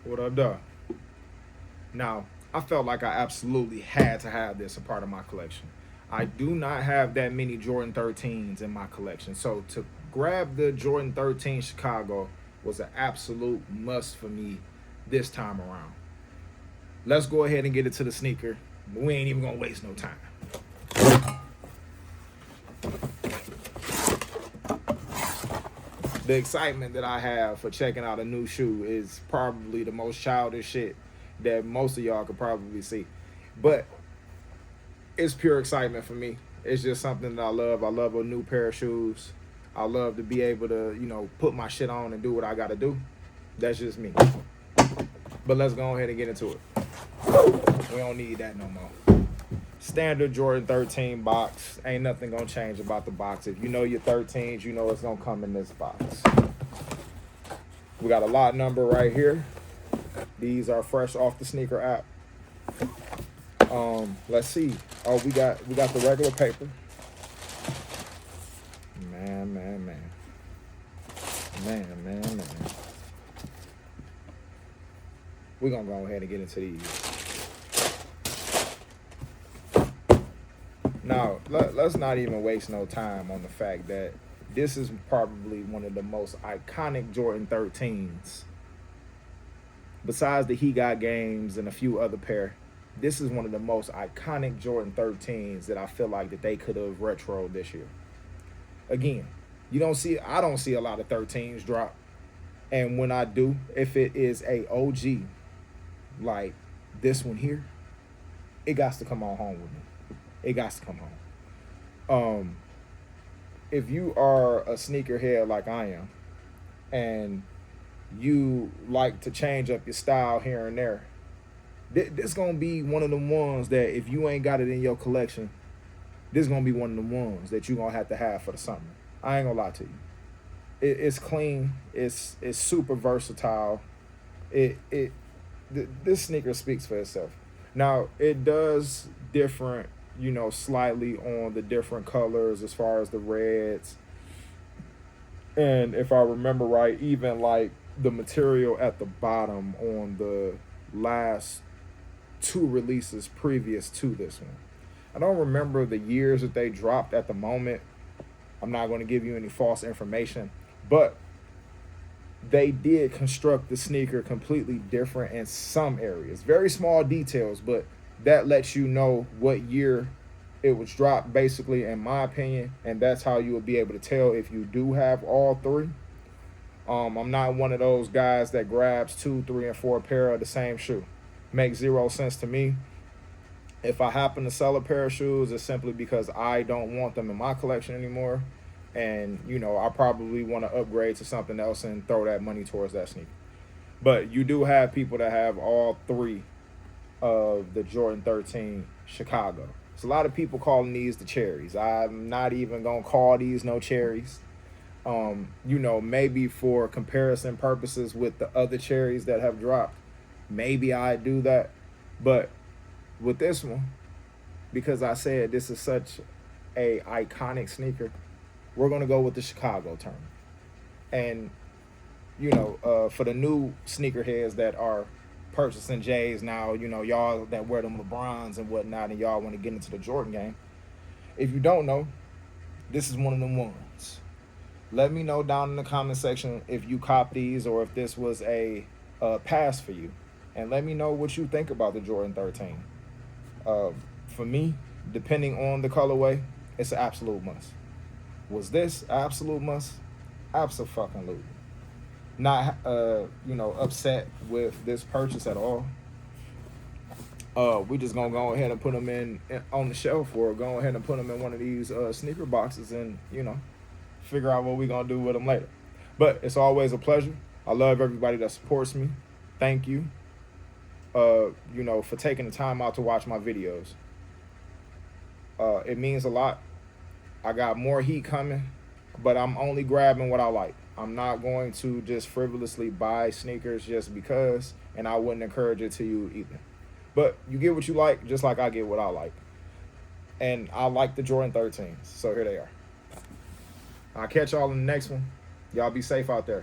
What up, dog? Now, I felt like I absolutely had to have this a part of my collection. I do not have that many Jordan 13s in my collection, so to grab the Jordan 13 Chicago was an absolute must for me this time around. Let's go ahead and get into the sneaker. We ain't even gonna waste no time. The excitement that I have for checking out a new shoe is probably the most childish shit that most of y'all could probably see. But it's pure excitement for me. It's just something that I love. I love a new pair of shoes. I love to be able to, put my shit on and do what I gotta do. That's just me. But let's go ahead and get into it. We don't need that no more. Standard Jordan 13 box. Ain't nothing gonna change about the box. If you know your 13s, you know it's gonna come in this box. We got a lot number right here. These are fresh off the sneaker app. Let's see. Oh, we got the regular paper. Man. We're gonna go ahead and get into these. Now, let's not even waste no time on the fact that this is probably one of the most iconic Jordan 13s. Besides the He Got Games and a few other pair, this is one of the most iconic Jordan 13s that I feel like that they could have retroed this year. Again, I don't see a lot of 13s drop. And when I do, if it is a OG like this one here, it got to come on home with me. It got to come home. If you are a sneakerhead like I am, and you like to change up your style here and there, this gonna be one of the ones that if you ain't got it in your collection, this gonna be one of the ones that you gonna have to have for the summer. I ain't gonna lie to you. It's clean. It's super versatile. This sneaker speaks for itself. Now it does different, slightly on the different colors as far as the reds. And if I remember right, even like the material at the bottom on the last two releases previous to this one. I don't remember the years that they dropped at the moment. I'm not going to give you any false information, but they did construct the sneaker completely different in some areas. Very small details, but that lets you know what year it was dropped, basically, in my opinion, and that's how you will be able to tell if you do have all three. I'm not one of those guys that grabs 2, 3, and 4 pair of the same shoe. Makes zero sense to me. If I happen to sell a pair of shoes, it's simply because I don't want them in my collection anymore, and I probably want to upgrade to something else and throw that money towards that sneaker. But you do have people that have all three of the Jordan 13 Chicago. There's a lot of people calling these the cherries. I'm not even gonna call these no cherries. Maybe for comparison purposes with the other cherries that have dropped, maybe I do that. But with this one, because I said this is such a iconic sneaker, we're gonna go with the Chicago term. And for the new sneakerheads that are purchasing J's now, y'all that wear them LeBrons and whatnot, and y'all want to get into the Jordan game. If you don't know, this is one of them ones. Let me know down in the comment section if you cop these or if this was a pass for you, and let me know what you think about the Jordan 13. For me, depending on the colorway, it's an absolute must. Was this an absolute must? Abso-fucking-lutely. Not upset with this purchase at all. We just gonna go ahead and put them in on the shelf, or go ahead and put them in one of these sneaker boxes, and figure out what we gonna do with them later. But it's always a pleasure. I love everybody that supports me. Thank you. For taking the time out to watch my videos. It means a lot. I got more heat coming, but I'm only grabbing what I like. I'm not going to just frivolously buy sneakers just because, and I wouldn't encourage it to you either. But you get what you like, just like I get what I like. And I like the Jordan 13s, so here they are. I'll catch y'all in the next one. Y'all be safe out there.